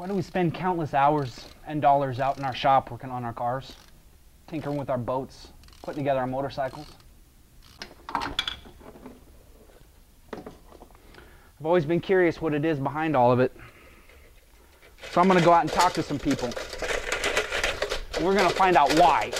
Why do we spend countless hours and dollars out in our shop working on our cars, tinkering with our boats, putting together our motorcycles? I've always been curious what it is behind all of it. So I'm going to go out and talk to some people. And we're going to find out why.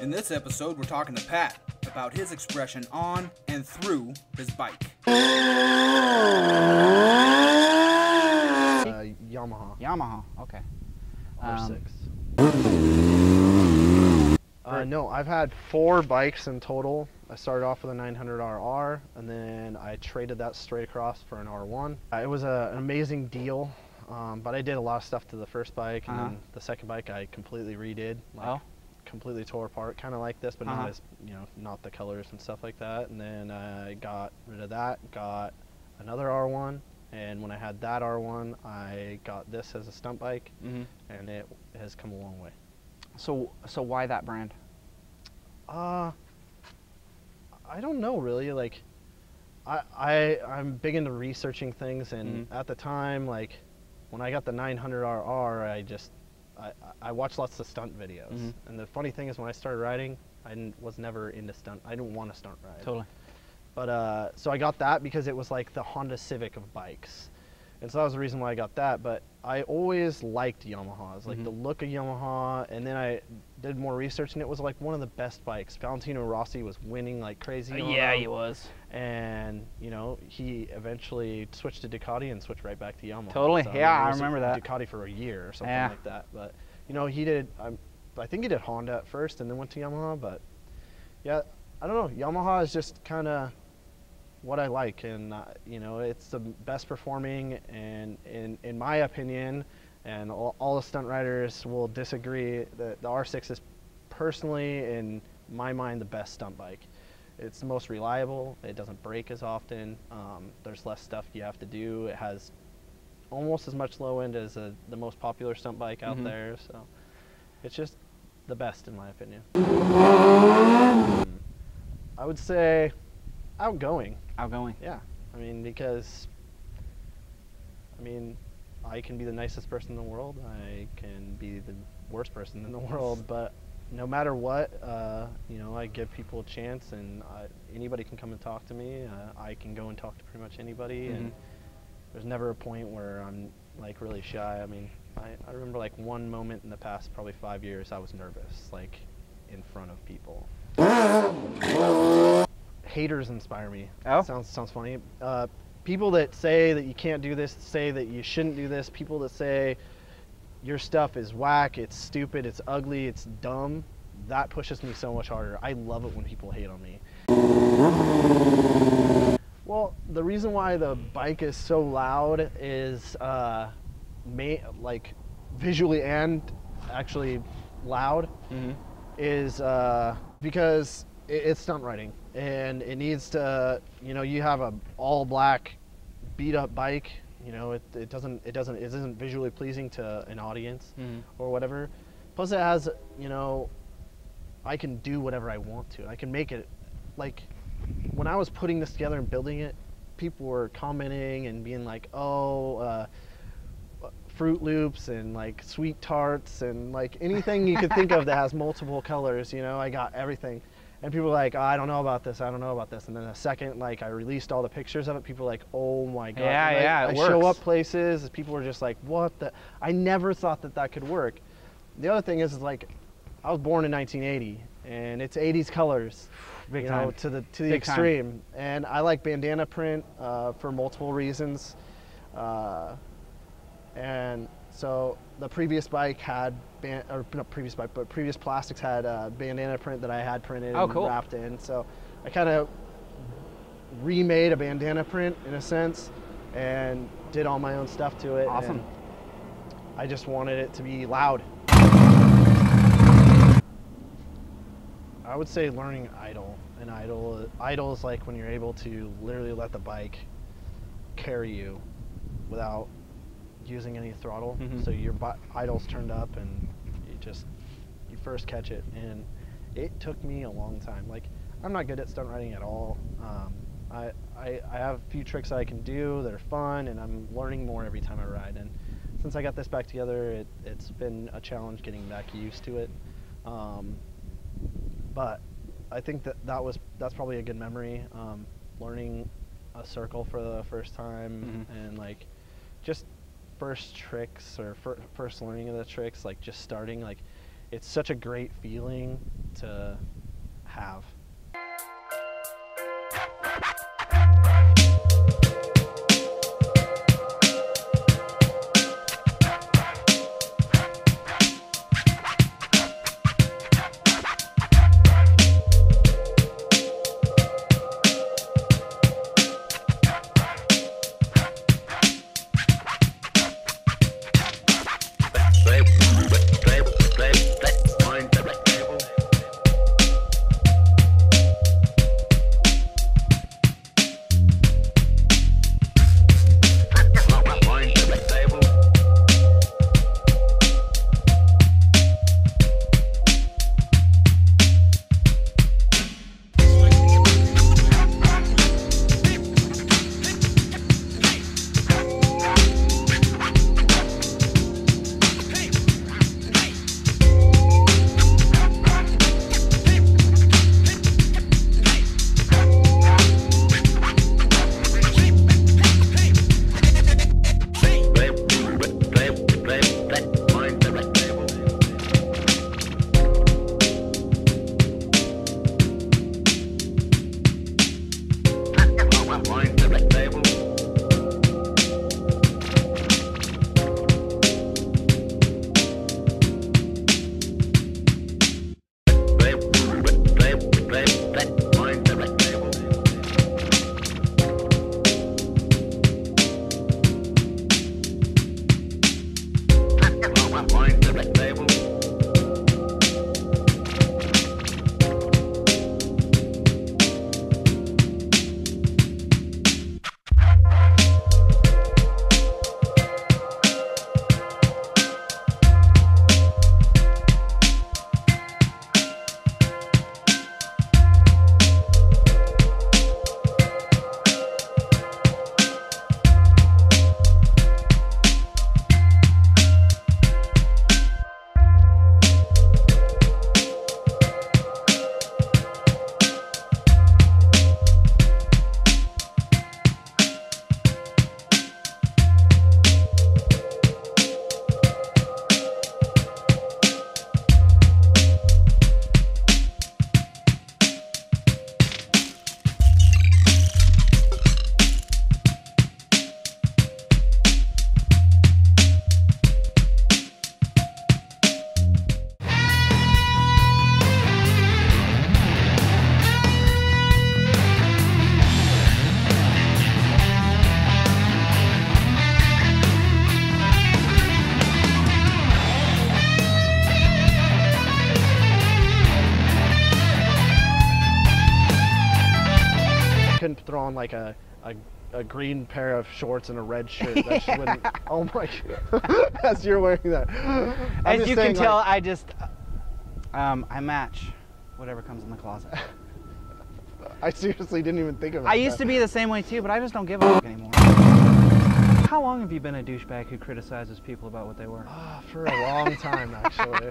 In this episode, we're talking to Pat about his expression on and through his bike. Yamaha. Yamaha, okay. R6. No, I've had 4 bikes in total. I started off with a 900RR, and then I traded that straight across for an R1. It was an amazing deal, but I did a lot of stuff to the first bike, and then the second bike I completely redid. Completely tore apart, kind of like this, but not as, not the colors and stuff like that. And then I got rid of that, got another R1, and when I had that R1, I got this as a stunt bike, and it has come a long way. So why that brand? I don't know really. Like, I'm big into researching things, and at the time, like when I got the 900RR, I watched lots of stunt videos, and the funny thing is when I started riding, I was never into stunt. I didn't want to stunt ride. Totally. But so I got that because it was like the Honda Civic of bikes, and so that was the reason why I got that. But I always liked Yamahas, like the look of Yamaha, and then I did more research, and it was like one of the best bikes. Valentino Rossi was winning like crazy. Yeah, he was. And he eventually switched to Ducati and switched right back to Yamaha. Totally. So, yeah, I remember that. Ducati for a year or something like that. But he did. I think he did Honda at first, and then went to Yamaha. But yeah, I don't know. Yamaha is just kind of what I like, and it's the best performing, and in my opinion, and all the stunt riders will disagree, that the R6 is personally, in my mind, the best stunt bike. It's the most reliable. It doesn't break as often. There's less stuff you have to do. It has almost as much low end as the most popular stunt bike out there. So it's just the best in my opinion. I would say outgoing. Outgoing. Yeah. I mean, because I can be the nicest person in the world. I can be the worst person in the world, but no matter what, I give people a chance, and anybody can come and talk to me. I can go and talk to pretty much anybody, and there's never a point where I'm like really shy. I mean, I remember like one moment in the past probably 5 years I was nervous, like in front of people. Haters inspire me. Oh? Sounds funny. People that say that you can't do this, say that you shouldn't do this, people that say your stuff is whack, it's stupid, it's ugly, it's dumb, that pushes me so much harder. I love it when people hate on me. Well, the reason why the bike is so loud is like visually and actually loud is because it's stunt riding, and it needs to, you have a all black beat up bike, it isn't visually pleasing to an audience or whatever. Plus it has, I can do whatever I want to. I can make it, like when I was putting this together and building it, people were commenting and being like, Fruit Loops and like sweet tarts and like anything you could think of that has multiple colors, I got everything. And people were like, I don't know about this, I don't know about this. And then the second, like, I released all the pictures of it, people were like, oh my God. Yeah, I show up places, people were just like, what the? I never thought that could work. The other thing is like, I was born in 1980, and it's 80s colors. Big you time. know, to the Big extreme. time. And I like bandana print for multiple reasons. And so the previous bike had previous plastics had bandana print that I had printed and cool. wrapped in. So I kind of remade a bandana print in a sense and did all my own stuff to it. Awesome. And I just wanted it to be loud. I would say learning idle. And idle is like when you're able to literally let the bike carry you without using any throttle. So your idle's turned up and you first catch it. And it took me a long time. Like, I'm not good at stunt riding at all. I have a few tricks I can do that are fun, and I'm learning more every time I ride. And since I got this back together, it's been a challenge getting back used to it. But I think that's probably a good memory. Learning a circle for the first time and like just first tricks or first learning of the tricks, like just starting, like it's such a great feeling to have. Throw on like a green pair of shorts and a red shirt. That just wouldn't. Oh my god! As you're wearing that. As you can tell, I match whatever comes in the closet. I seriously didn't even think of it. I used to be the same way too, but I just don't give a fuck anymore. How long have you been a douchebag who criticizes people about what they wear? For a long time, actually.